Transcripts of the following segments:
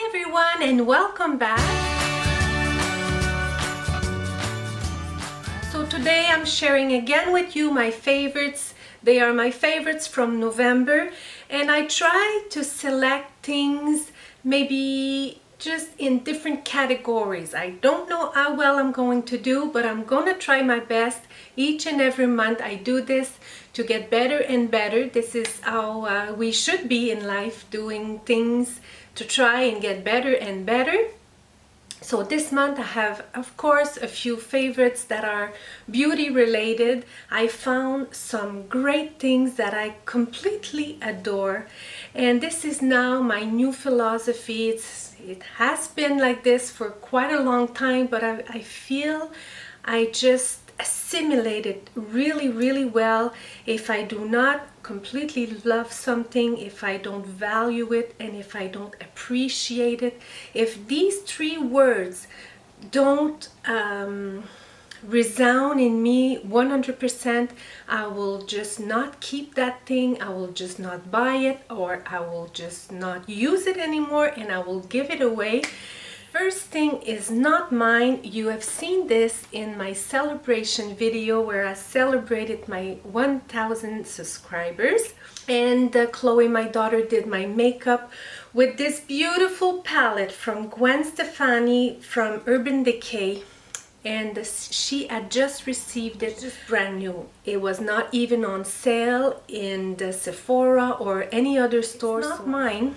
everyone, and welcome back. So today I'm sharing again with you my favorites. They are my favorites from November, and I try to select things maybe just in different categories. I don't know how well I'm going to do, but I'm gonna try my best. Each and every month I do this to get better and better. This is how we should be in life, doing things to try and get better and better. So this month I have, of course, a few favorites that are beauty related. I found some great things that I completely adore, and this is now my new philosophy. It has been like this for quite a long time, but I feel I just assimilate it really well. If I do not completely love something, if I don't value it, and if I don't appreciate it, if these three words don't resound in me 100%, I will just not keep that thing, I will just not buy it, or I will just not use it anymore, and I will give it away. First thing is not mine. You have seen this in my celebration video where I celebrated my 1,000 subscribers, and Chloe, my daughter, did my makeup with this beautiful palette from Gwen Stefani from Urban Decay, and she had just received it, just brand new. It was not even on sale in the Sephora or any other store. It's not mine.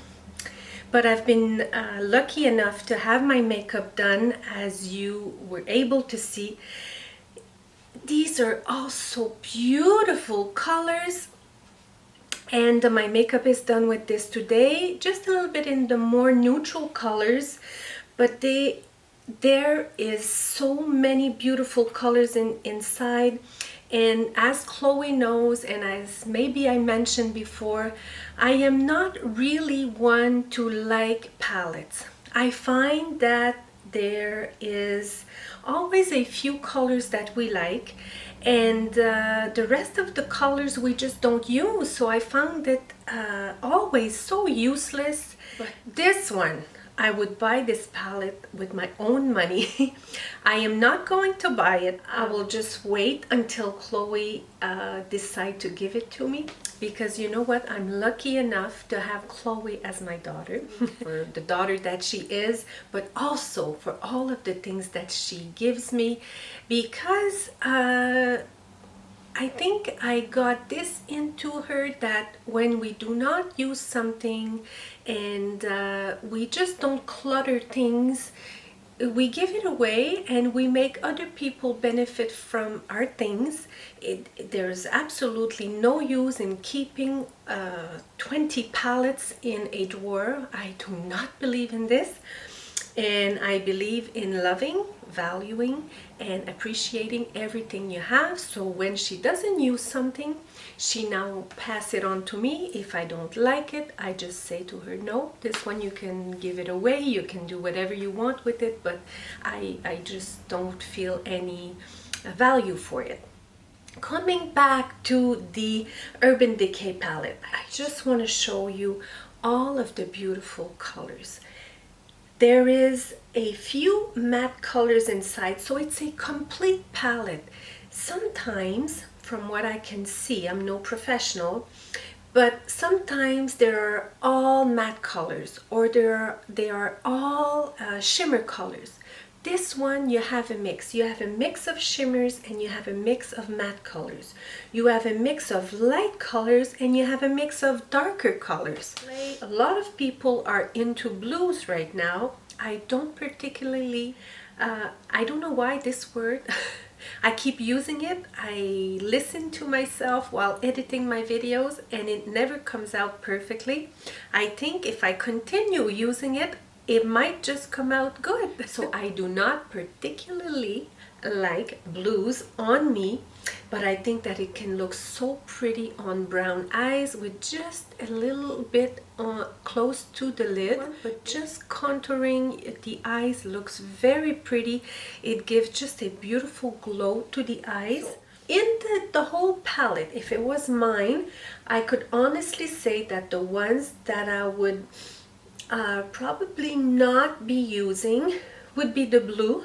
But I've been lucky enough to have my makeup done, as you were able to see. These are all so beautiful colors, and my makeup is done with this today, just a little bit in the more neutral colors, but there is so many beautiful colors inside. And as Chloe knows, and as maybe I mentioned before, I am not really one to like palettes. I find that there is always a few colors that we like, and the rest of the colors we just don't use. So I found it always so useless. But this one, I would buy this palette with my own money. I am not going to buy it. I will just wait until Chloe decide to give it to me, because you know what? I'm lucky enough to have Chloe as my daughter, for the daughter that she is, but also for all of the things that she gives me, because I think I got this into her, that when we do not use something and we just don't clutter things, we give it away and we make other people benefit from our things. There's absolutely no use in keeping 20 palettes in a drawer. I do not believe in this. And I believe in loving, valuing, and appreciating everything you have. So when she doesn't use something, she now pass it on to me. If I don't like it, I just say to her, no, this one you can give it away, you can do whatever you want with it, but I just don't feel any value for it. Coming back to the Urban Decay palette, I just want to show you all of the beautiful colors. There is a few matte colors inside, so it's a complete palette. Sometimes, from what I can see, I'm no professional, but sometimes there are all matte colors, or they are all shimmer colors. This one, you have a mix. You have a mix of shimmers and you have a mix of matte colors. You have a mix of light colors and you have a mix of darker colors. A lot of people are into blues right now. I don't particularly, I don't know why this word, I keep using it. I listen to myself while editing my videos and it never comes out perfectly. I think if I continue using it, it might just come out good. So I do not particularly like blues on me, but I think that it can look so pretty on brown eyes with just a little bit close to the lid, but just contouring the eyes looks very pretty. It gives just a beautiful glow to the eyes. In the whole palette, if it was mine, I could honestly say that the ones that I would probably not be using would be the blue.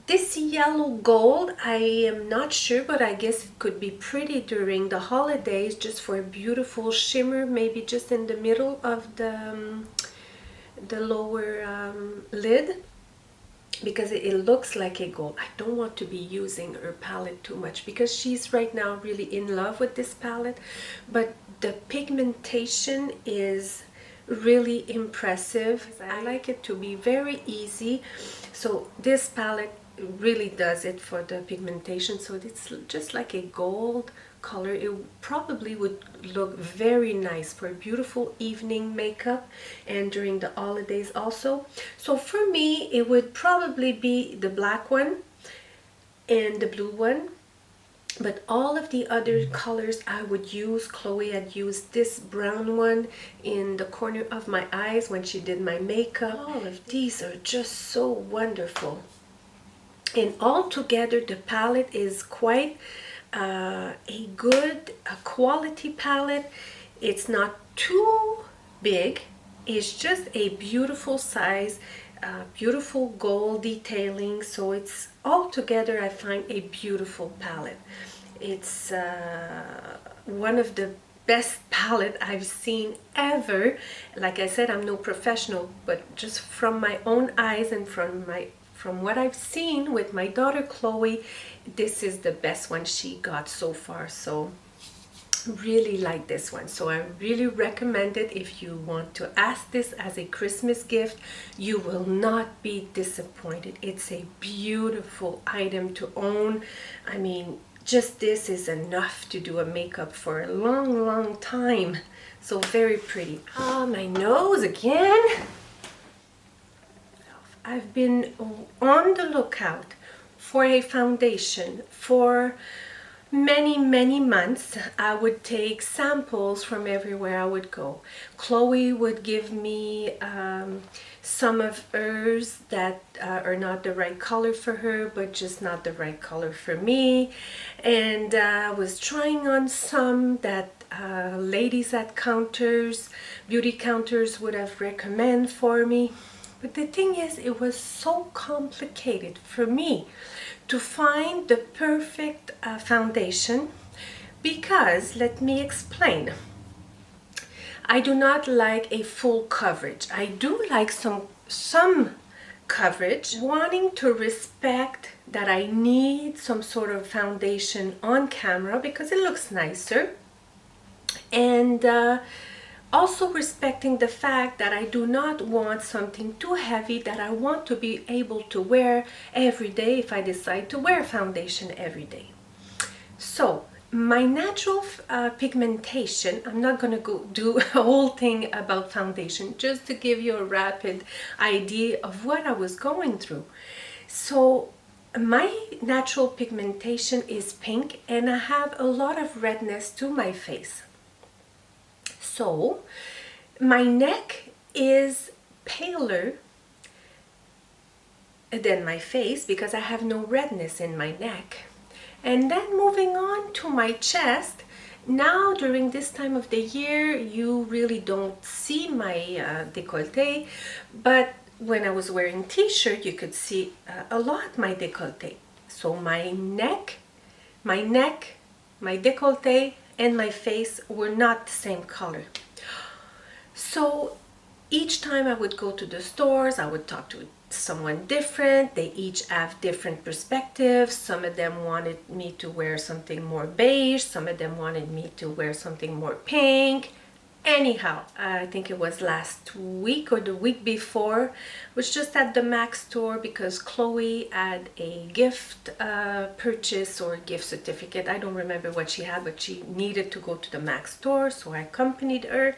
This yellow gold, I am not sure, but I guess it could be pretty during the holidays, just for a beautiful shimmer, maybe just in the middle of the lower lid, because it looks like a gold. I don't want to be using her palette too much because she's right now really in love with this palette, but the pigmentation is really impressive. I like it to be very easy, so this palette really does it for the pigmentation. So it's just like a gold color. It probably would look very nice for a beautiful evening makeup and during the holidays also. So for me, it would probably be the black one and the blue one. But all of the other colors I would use. Chloe had used this brown one in the corner of my eyes when she did my makeup. All of these are just so wonderful. And all together, the palette is quite a good quality palette. It's not too big. It's just a beautiful size, beautiful gold detailing. So it's all together, I find, a beautiful palette. It's one of the best palette I've seen ever. Like I said, I'm no professional, but just from my own eyes and from what I've seen with my daughter Chloe, this is the best one she got so far. So really like this one. So I really recommend it. If you want to ask this as a Christmas gift, you will not be disappointed. It's a beautiful item to own. I mean, just this is enough to do a makeup for a long time. So very pretty. Ah, my nose again. I've been on the lookout for a foundation for many months. I would take samples from everywhere I would go. Chloe would give me some of hers that are not the right color for her, but just not the right color for me. And I was trying on some that ladies at counters, beauty counters, would have recommended for me. But the thing is, it was so complicated for me to find the perfect foundation, because, let me explain, I do not like a full coverage. I do like some coverage, wanting to respect that I need some sort of foundation on camera because it looks nicer, and also respecting the fact that I do not want something too heavy that I want to be able to wear every day if I decide to wear foundation every day. So my natural pigmentation, I'm not going to go do a whole thing about foundation, just to give you a rapid idea of what I was going through. So my natural pigmentation is pink, and I have a lot of redness to my face. So my neck is paler than my face because I have no redness in my neck. And then moving on to my chest, now during this time of the year you really don't see my décolleté, but when I was wearing t-shirt you could see a lot my décolleté. So my neck, my décolleté and my face were not the same color. So each time I would go to the stores, I would talk to someone different. They each have different perspectives. Some of them wanted me to wear something more beige. Some of them wanted me to wear something more pink. Anyhow, I think it was last week or the week before, was just at the MAC store because Chloe had a gift purchase or gift certificate. I don't remember what she had, but she needed to go to the MAC store, so I accompanied her.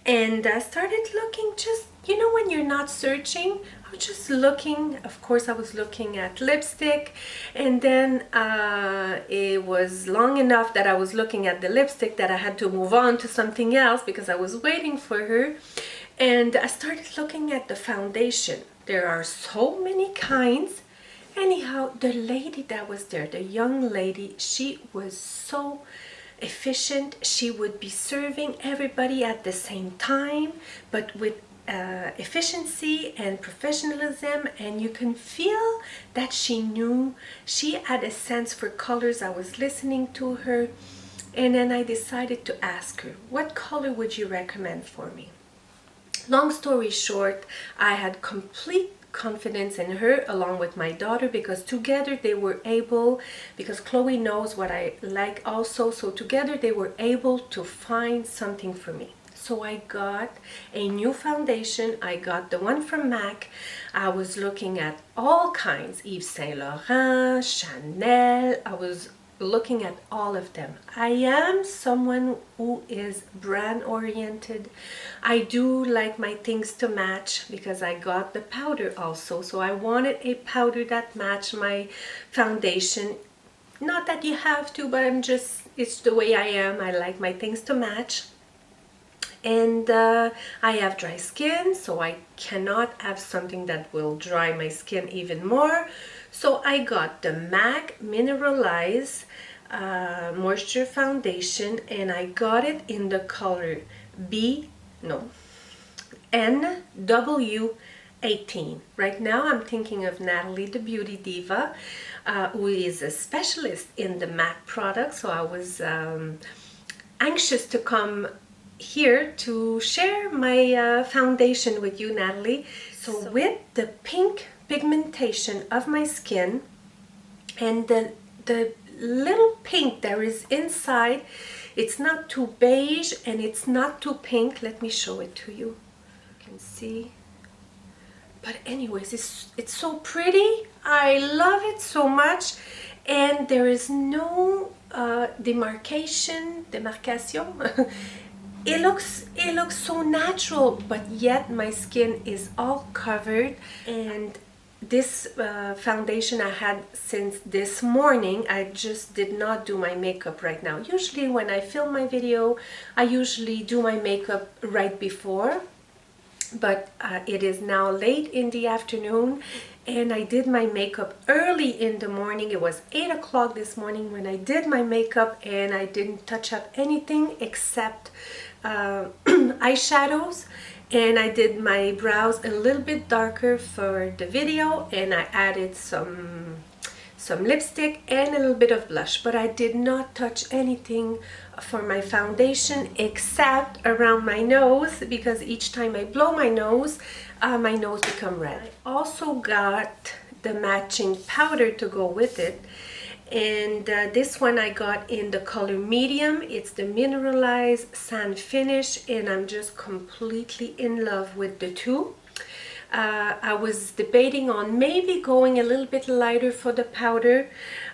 And I started looking, just, you know, when you're not searching, I was just looking. Of course, I was looking at lipstick, and then it was long enough that I was looking at the lipstick that I had to move on to something else because I was waiting for her. And I started looking at the foundation. There are so many kinds. Anyhow, the lady that was there, the young lady, she was so efficient. She would be serving everybody at the same time, but with efficiency and professionalism, and you can feel that she knew. She had a sense for colors. I was listening to her, and then I decided to ask her, what color would you recommend for me? Long story short, I had complete confidence in her along with my daughter, because together they were able, because Chloe knows what I like also, so together they were able to find something for me. So I got a new foundation. I got the one from MAC. I was looking at all kinds, Yves Saint Laurent, Chanel. I was looking at all of them. I am someone who is brand oriented. I do like my things to match, because I got the powder also. So I wanted a powder that matched my foundation. Not that you have to, but it's the way I am. I like my things to match. And I have dry skin, so I cannot have something that will dry my skin even more. So I got the MAC Mineralize Moisture Foundation, and I got it in the color NW18. Right now I'm thinking of Natalie, the beauty diva, who is a specialist in the MAC product. So I was anxious to come here to share my foundation with you, Natalie. So with the pink pigmentation of my skin and the little pink there is inside, it's not too beige and it's not too pink. Let me show it to you. You can see. But anyways, it's so pretty. I love it so much, and there is no demarcation. It looks so natural, but yet my skin is all covered. And this foundation I had since this morning. I just did not do my makeup right now. Usually when I film my video, I usually do my makeup right before, but it is now late in the afternoon, and I did my makeup early in the morning. It was 8 o'clock this morning when I did my makeup, and I didn't touch up anything except eyeshadows, and I did my brows a little bit darker for the video, and I added some lipstick and a little bit of blush, but I did not touch anything for my foundation except around my nose, because each time I blow my nose become red. I also got the matching powder to go with it, and this one I got in the color medium. It's the Mineralized Sand Finish, and I'm just completely in love with the two. I was debating on maybe going a little bit lighter for the powder,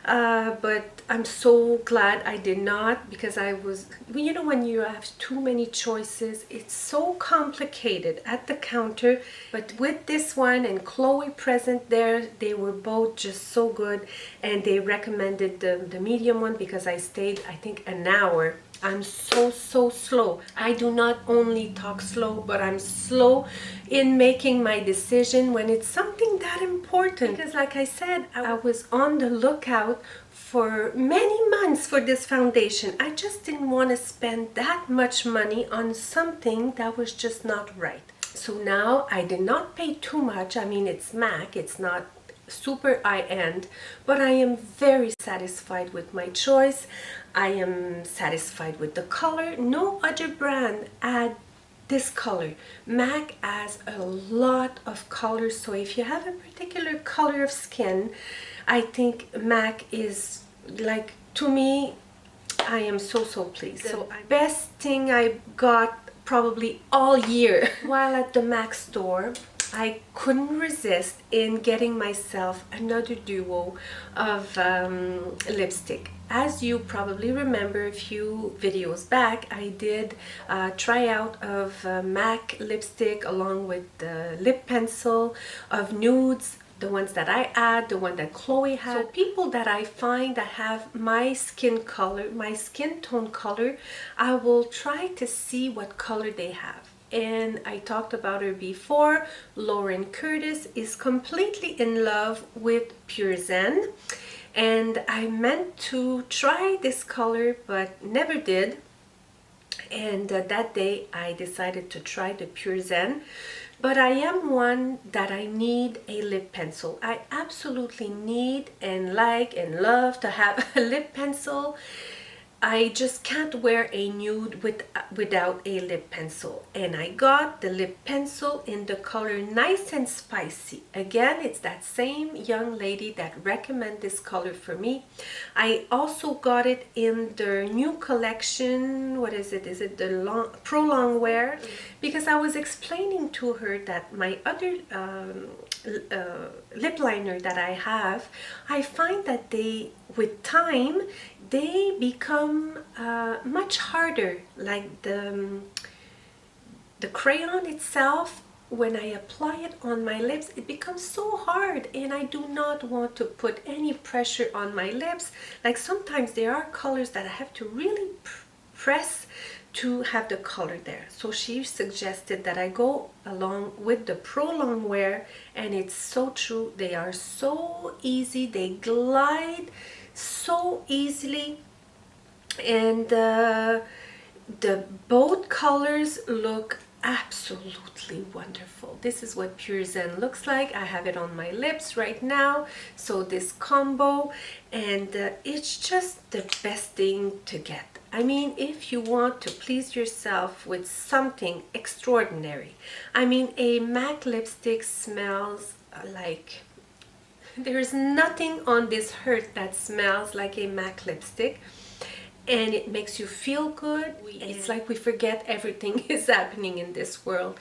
but I'm so glad I did not, because I was, you know, when you have too many choices, it's so complicated at the counter. But with this one and Chloe present there, they were both just so good, and they recommended the medium one because I stayed, I think, an hour. I'm so slow. I do not only talk slow, but I'm slow in making my decision when it's something that important. Because like I said, I was on the lookout for many months for this foundation. I just didn't want to spend that much money on something that was just not right. So now I did not pay too much. I mean, it's MAC, it's not super high-end, but I am very satisfied with my choice. I am satisfied with the color. No other brand had this color. MAC has a lot of colors, so if you have a particular color of skin, I think MAC is, like, to me, I am so pleased. So best thing I got probably all year while at the MAC store. I couldn't resist in getting myself another duo of lipstick. As you probably remember, a few videos back, I did try out of MAC lipstick along with the lip pencil of nudes, the ones that I had, the one that Chloe had. So people that I find that have my skin color, my skin tone color, I will try to see what color they have. And I talked about her before. Lauren Curtis is completely in love with Pure Zen, and I meant to try this color but never did. And that day I decided to try the Pure Zen. But I am one that I need a lip pencil. I absolutely need and like and love to have a lip pencil. I just can't wear a nude without a lip pencil. And I got the lip pencil in the color Nice and Spicy. Again, it's that same young lady that recommended this color for me. I also got it in their new collection. What is it? Is it the Pro Longwear? Because I was explaining to her that my other lip liner that I have, I find that with time, they become much harder. Like the crayon itself, when I apply it on my lips, it becomes so hard, and I do not want to put any pressure on my lips. Like sometimes there are colors that I have to really press to have the color there. So she suggested that I go along with the Pro Longwear, and it's so true. They are so easy, they glide so easily, and the both colors look absolutely wonderful. This is what Pure Zen looks like. I have it on my lips right now, so this combo, and it's just the best thing to get. I mean, if you want to please yourself with something extraordinary, I mean, a MAC lipstick smells like, there's nothing on this earth that smells like a MAC lipstick, and it makes you feel good. It's like we forget everything is happening in this world.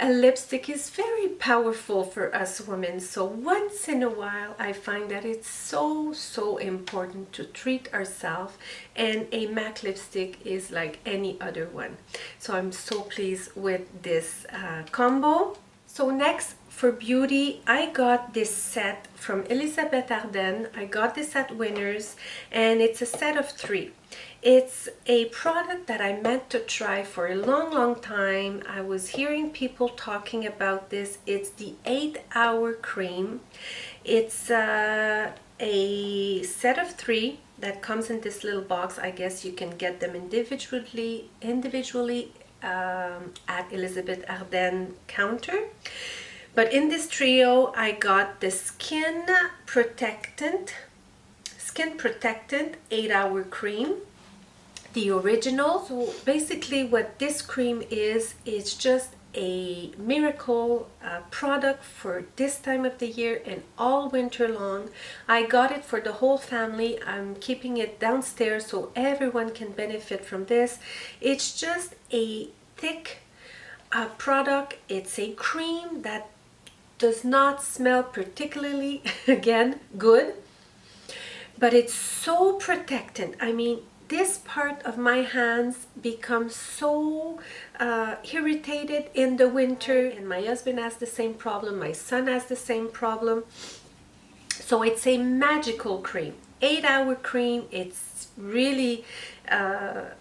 A lipstick is very powerful for us women, so once in a while I find that it's so important to treat ourselves, and a MAC lipstick is like any other one. So I'm so pleased with this combo. So next, for beauty, I got this set from Elisabeth Arden. I got this at Winners, and it's a set of 3. It's a product that I meant to try for a long time. I was hearing people talking about this. It's the 8-hour cream. It's a set of 3 that comes in this little box. I guess you can get them individually at Elisabeth Arden counter. But in this trio, I got the Skin Protectant 8-hour cream, the original. So basically what this cream is, it's just a miracle product for this time of the year and all winter long. I got it for the whole family. I'm keeping it downstairs so everyone can benefit from this. It's just a thick product. It's a cream that does not smell particularly, again, good, but it's so protectant. I mean, this part of my hands becomes so irritated in the winter, and my husband has the same problem, my son has the same problem. So it's a magical cream, 8-hour cream. It's really a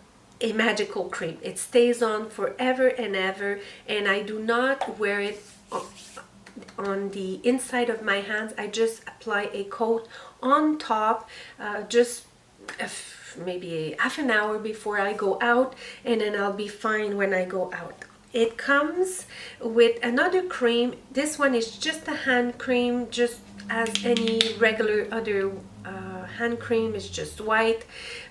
magical cream. It stays on forever and ever, and I do not wear it on the inside of my hands. I just apply a coat on top, just maybe half an hour before I go out, and then I'll be fine when I go out. It comes with another cream. This one is just a hand cream, just as any regular other hand cream. It's just white,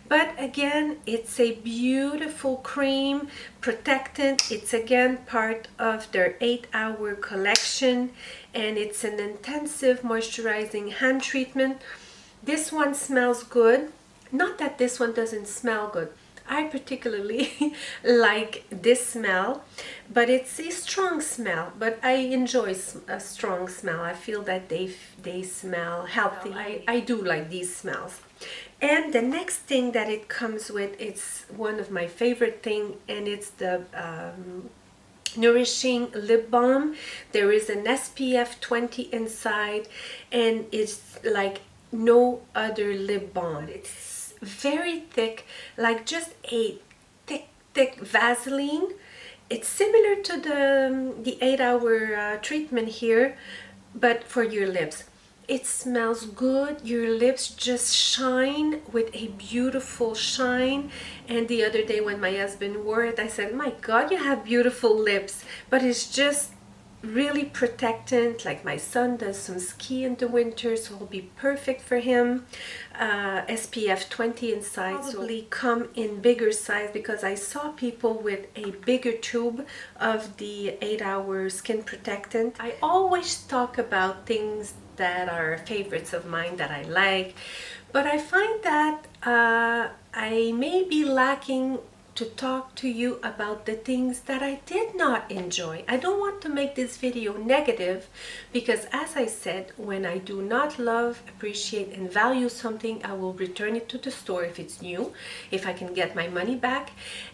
but again, it's a beautiful cream, protectant. It's again part of their 8-hour collection, and it's an intensive moisturizing hand treatment. This one smells good. Not that this one doesn't smell good. I particularly like this smell, but it's a strong smell, but I enjoy a strong smell. I feel that they smell healthy. I do like these smells. And the next thing that it comes with, it's one of my favorite thing, and it's the Nourishing Lip Balm. There is an SPF 20 inside, and it's like no other lip balm. It's very thick, like just a thick Vaseline. It's similar to the 8-hour treatment here, but for your lips. It smells good. Your lips just shine with a beautiful shine. And the other day when my husband wore it, I said, my God, you have beautiful lips. But it's just really protectant. Like my son does some ski in the winter, so it'll be perfect for him. SPF 20 inside, probably so come in bigger size, because I saw people with a bigger tube of the 8-hour skin protectant. I always talk about things that are favorites of mine that I like, but I find that I may be lacking to talk to you about the things that I did not enjoy. I don't want to make this video negative, because as I said, when I do not love, appreciate, and value something, I will return it to the store if it's new, if I can get my money back,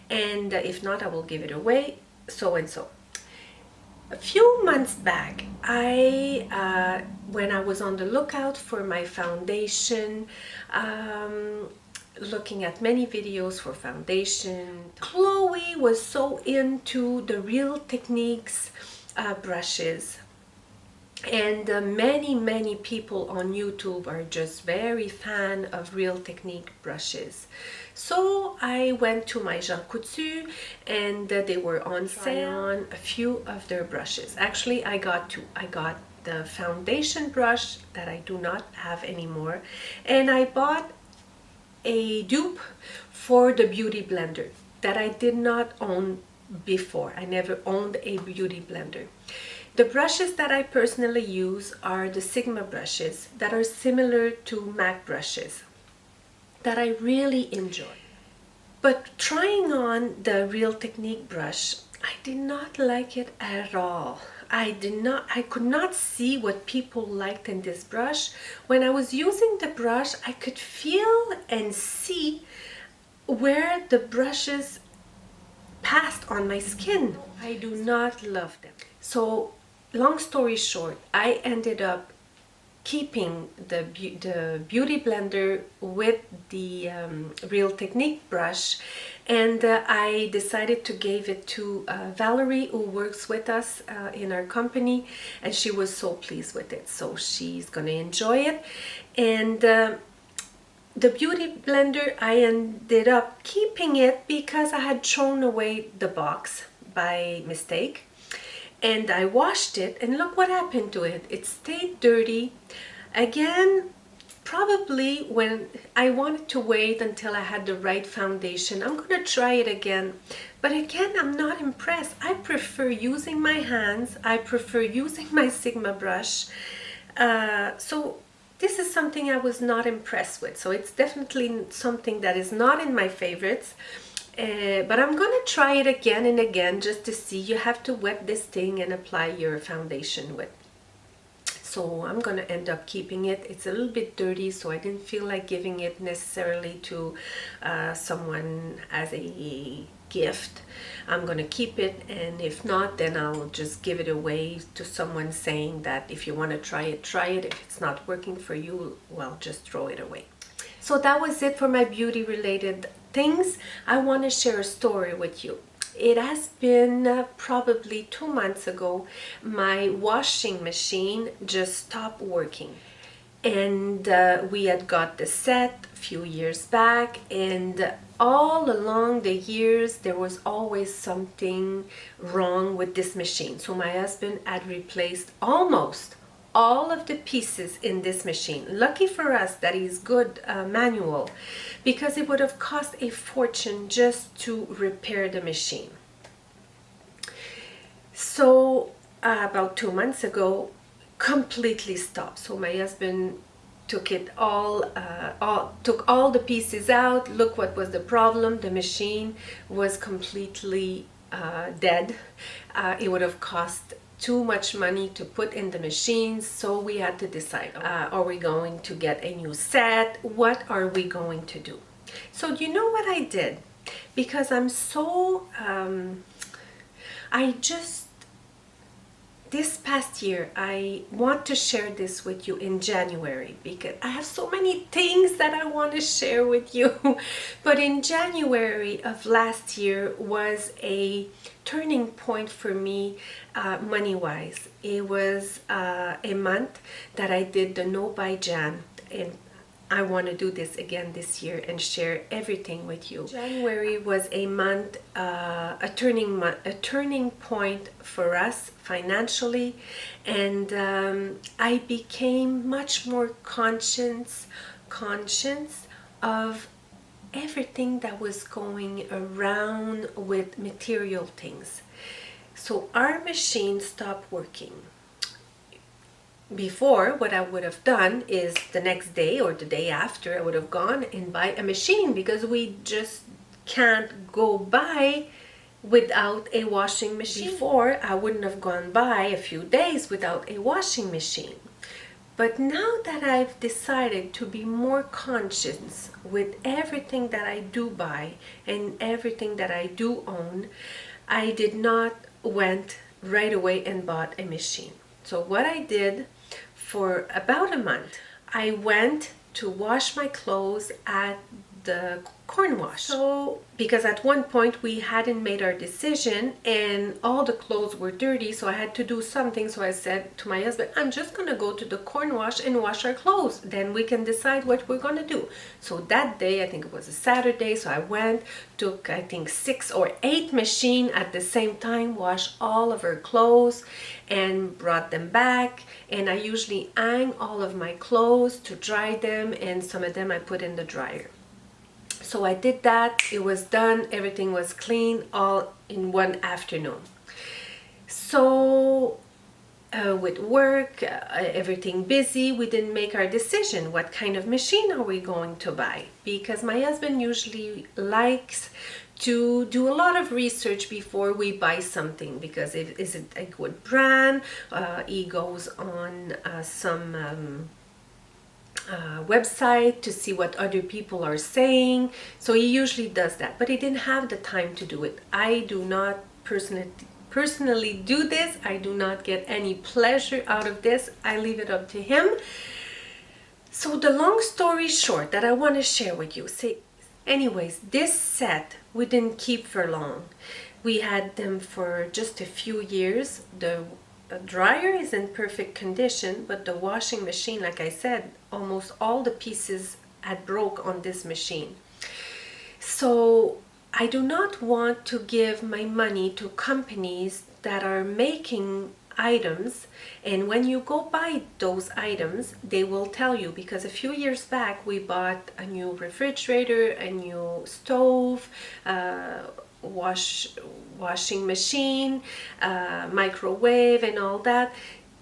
and if not, I will give it away, so and so. A few months back, when I was on the lookout for my foundation, looking at many videos for foundation, Chloe was so into the Real Techniques brushes, and many people on YouTube are just very fan of Real Technique brushes. So I went to my Jean Coutu, and they were on sale on a few of their brushes. Actually, I got two. I got the foundation brush that I do not have anymore, and I bought a dupe for the beauty blender that I did not own before. I never owned a beauty blender. The brushes that I personally use are the Sigma brushes that are similar to MAC brushes that I really enjoy. But trying on the Real Technique brush, I did not like it at all. I could not see what people liked in this brush. When I was using the brush, I could feel and see where the brushes passed on my skin. I do not love them. So, long story short, I ended up keeping the beauty blender with the Real Technique brush, and I decided to give it to Valerie, who works with us in our company, and she was so pleased with it, so she's gonna enjoy it. And the beauty blender, I ended up keeping it because I had thrown away the box by mistake. And I washed it, and look what happened to it. It stayed dirty. Again, probably when I wanted to wait until I had the right foundation. I'm gonna try it again. But again, I'm not impressed. I prefer using my hands. I prefer using my Sigma brush. So this is something I was not impressed with. So it's definitely something that is not in my favorites. But I'm gonna try it again and again just to see. You have to wet this thing and apply your foundation with. So I'm gonna end up keeping it. It's a little bit dirty, so I didn't feel like giving it necessarily to someone as a gift. I'm gonna keep it, and if not, then I'll just give it away to someone, saying that if you want to try it, try it. If it's not working for you, well, just throw it away. So that was it for my beauty related things. I want to share a story with you. It has been probably 2 months ago, my washing machine just stopped working. And we had got the set a few years back, and all along the years there was always something wrong with this machine. So my husband had replaced almost all of the pieces in this machine. Lucky for us that is good manual, because it would have cost a fortune just to repair the machine. So about 2 months ago, completely stopped. So my husband took it took all the pieces out. Look what was the problem. The machine was completely dead. It would have cost too much money to put in the machines, so we had to decide, are we going to get a new set? What are we going to do? So do you know what I did? Because I'm so this past year, I want to share this with you in January because I have so many things that I want to share with you. But in January of last year was a turning point for me, money-wise. It was a month that I did the No Buy Jan, and I want to do this again this year and share everything with you. January was a month, a turning point for us financially, and I became much more conscious of everything that was going around with material things. So our machine stopped working. Before, what I would have done is the next day or the day after, I would have gone and buy a machine because we just can't go by without a washing machine. Before, I wouldn't have gone by a few days without a washing machine. But now that I've decided to be more conscious with everything that I do buy and everything that I do own, I did not went right away and bought a machine. So what I did, for about a month, I went to wash my clothes at the corn wash. So, because at one point we hadn't made our decision and all the clothes were dirty, so I had to do something. So I said to my husband, I'm just gonna go to the corn wash and wash our clothes. Then we can decide what we're gonna do. So that day, I think it was a Saturday, so I went, took I think 6 or 8 machines at the same time, washed all of our clothes and brought them back. And I usually hang all of my clothes to dry them, and some of them I put in the dryer. So I did that, it was done, everything was clean, all in one afternoon. So with work, everything busy, we didn't make our decision. What kind of machine are we going to buy? Because my husband usually likes to do a lot of research before we buy something, because is it a good brand? He goes on some website to see what other people are saying. So he usually does that, but he didn't have the time to do it. I do not personally do this. I do not get any pleasure out of this. I leave it up to him. So the long story short that I want to share with you, anyways, this set we didn't keep for long. We had them for just a few years. The dryer is in perfect condition, but the washing machine, like I said, almost all the pieces had broke on this machine. So I do not want to give my money to companies that are making items, and when you go buy those items, they will tell you, because a few years back we bought a new refrigerator, a new stove, washing machine, microwave and all that,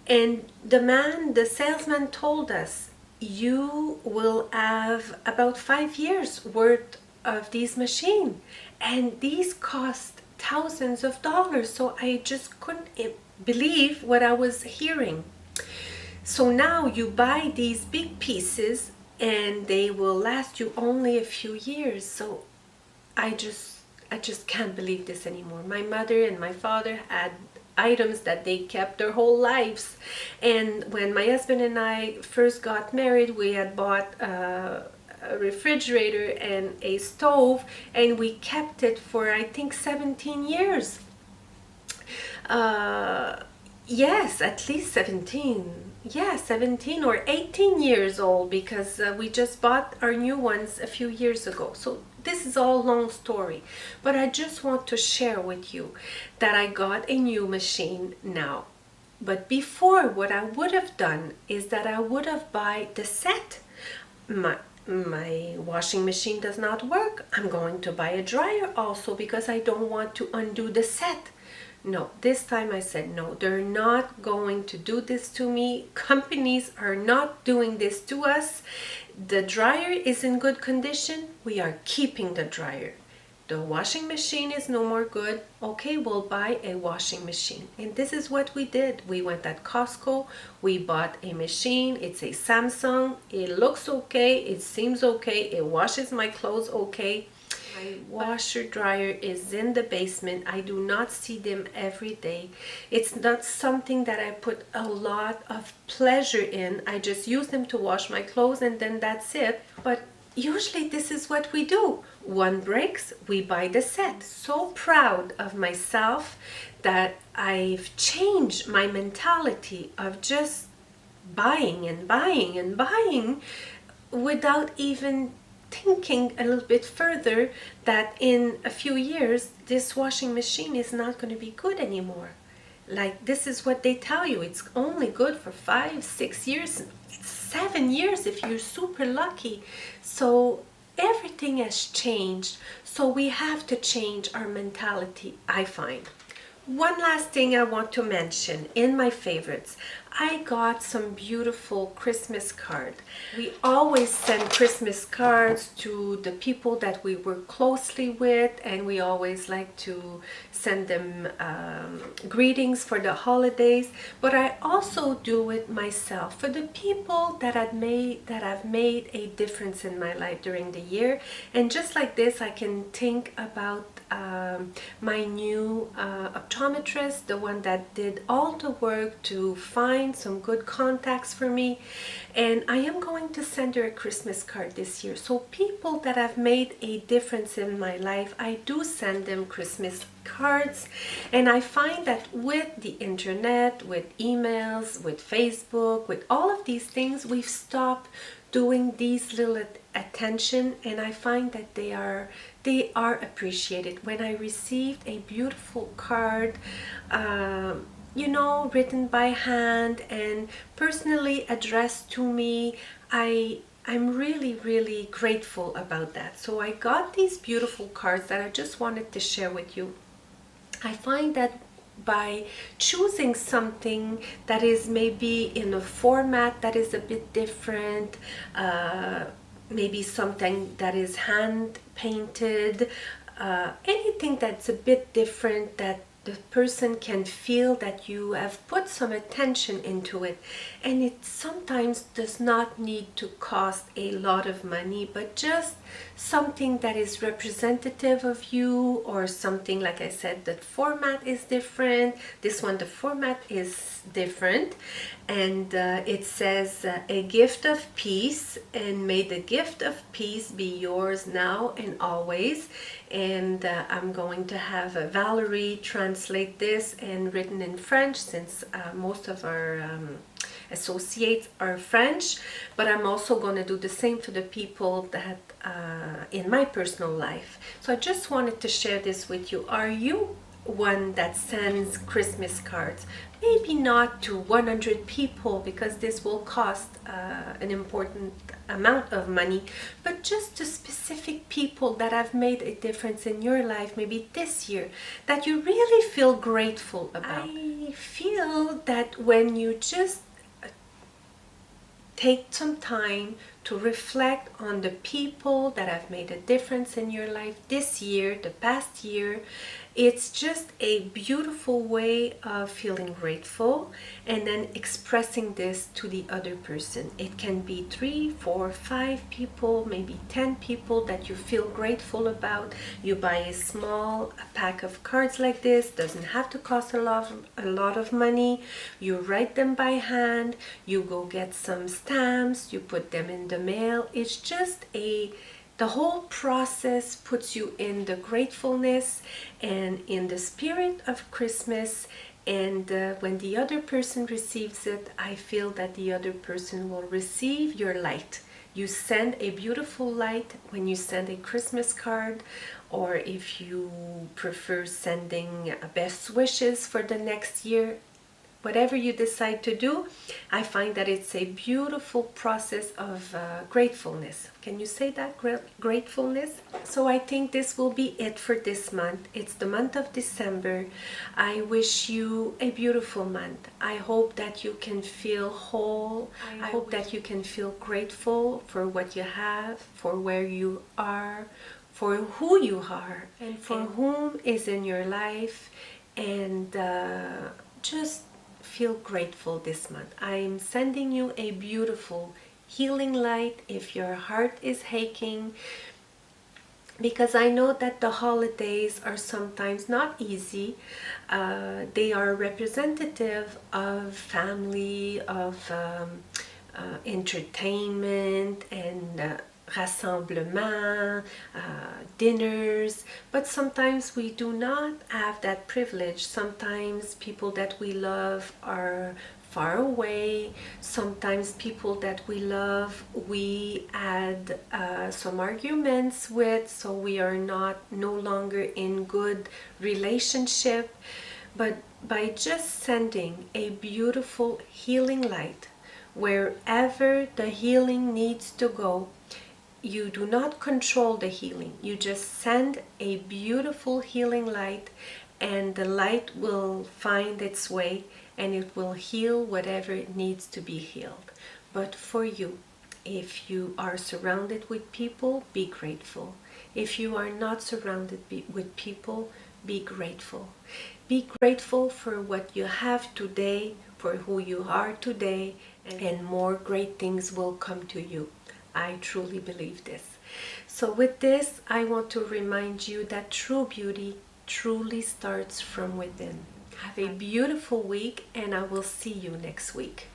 and the salesman told us, you will have about 5 years worth of these machines, and these cost thousands of dollars. So I just couldn't believe what I was hearing. So now you buy these big pieces and they will last you only a few years. So I just can't believe this anymore. My mother and my father had items that they kept their whole lives, and when my husband and I first got married, we had bought a refrigerator and a stove, and we kept it for I think 17 years. Yes, at least 17. Yeah, 17 or 18 years old, because we just bought our new ones a few years ago. So this is all long story, but I just want to share with you that I got a new machine now. But before, what I would have done is that I would have bought the set. My washing machine does not work. I'm going to buy a dryer also, because I don't want to undo the set. No, this time I said no, they're not going to do this to me. Companies are not doing this to us. The dryer is in good condition. We are keeping the dryer. The washing machine is no more good. Okay, we'll buy a washing machine. And this is what we did. We went at Costco. We bought a machine. It's a Samsung. It looks okay. It seems okay. It washes my clothes okay. My washer dryer is in the basement. I do not see them every day. It's not something that I put a lot of pleasure in. I just use them to wash my clothes and then that's it. But usually this is what we do. One breaks, we buy the set. So proud of myself that I've changed my mentality of just buying and buying and buying without even thinking a little bit further that in a few years this washing machine is not going to be good anymore. Like, this is what they tell you, it's only good for 5, 6 years, 7 years if you're super lucky. So everything has changed, so we have to change our mentality, I find. One last thing I want to mention in my favorites. I got some beautiful Christmas cards. We always send Christmas cards to the people that we work closely with, and we always like to send them greetings for the holidays. But I also do it myself for the people that have made a difference in my life during the year. And just like this, I can think about my new optometrist, the one that did all the work to find some good contacts for me, and I am going to send her a Christmas card this year. So people that have made a difference in my life, I do send them Christmas cards. And I find that with the internet, with emails, with Facebook, with all of these things, we've stopped doing these little attention, and I find that they are appreciated. When I received a beautiful card, you know, written by hand and personally addressed to me, I'm really, really grateful about that. So I got these beautiful cards that I just wanted to share with you. I find that by choosing something that is maybe in a format that is a bit different, maybe something that is hand painted, anything that's a bit different, that the person can feel that you have put some attention into it. And it sometimes does not need to cost a lot of money, but just something that is representative of you, or something, like I said, the format is different. This one, the format is different, and it says a gift of peace, and may the gift of peace be yours now and always. And I'm going to have Valerie translate this and written in French, since most of our associates are French, but I'm also going to do the same for the people that in my personal life. So I just wanted to share this with you. Are you one that sends Christmas cards? Maybe not to 100 people, because this will cost an important amount of money, but just to specific people that have made a difference in your life, maybe this year, that you really feel grateful about. I feel that when you just take some time to reflect on the people that have made a difference in your life this year, the past year, it's just a beautiful way of feeling grateful and then expressing this to the other person. It can be 3, 4, 5 people, maybe 10 people that you feel grateful about. You buy a small pack of cards like this, doesn't have to cost a lot of money. You write them by hand, you go get some stamps, you put them in the mail. It's just the whole process puts you in the gratefulness and in the spirit of Christmas. And when the other person receives it, I feel that the other person will receive your light. You send a beautiful light when you send a Christmas card, or if you prefer sending best wishes for the next year. Whatever you decide to do, I find that it's a beautiful process of gratefulness. Can you say that? Gratefulness? So I think this will be it for this month. It's the month of December. I wish you a beautiful month. I hope that you can feel whole. I hope that you can feel grateful for what you have, for where you are, for who you are, and for whom is in your life. And just feel grateful this month. I'm sending you a beautiful healing light. If your heart is aching, because I know that the holidays are sometimes not easy. They are representative of family, of entertainment and rassemblement, dinners, but sometimes we do not have that privilege. Sometimes people that we love are far away. Sometimes people that we love, we had some arguments with, so we are not no longer in good relationship. But by just sending a beautiful healing light wherever the healing needs to go, you do not control the healing. You just send a beautiful healing light, and the light will find its way and it will heal whatever it needs to be healed. But for you, if you are surrounded with people, be grateful. If you are not surrounded with people, be grateful. Be grateful for what you have today, for who you are today, and more great things will come to you. I truly believe this. So with this, I want to remind you that true beauty truly starts from within. Have a beautiful week, and I will see you next week.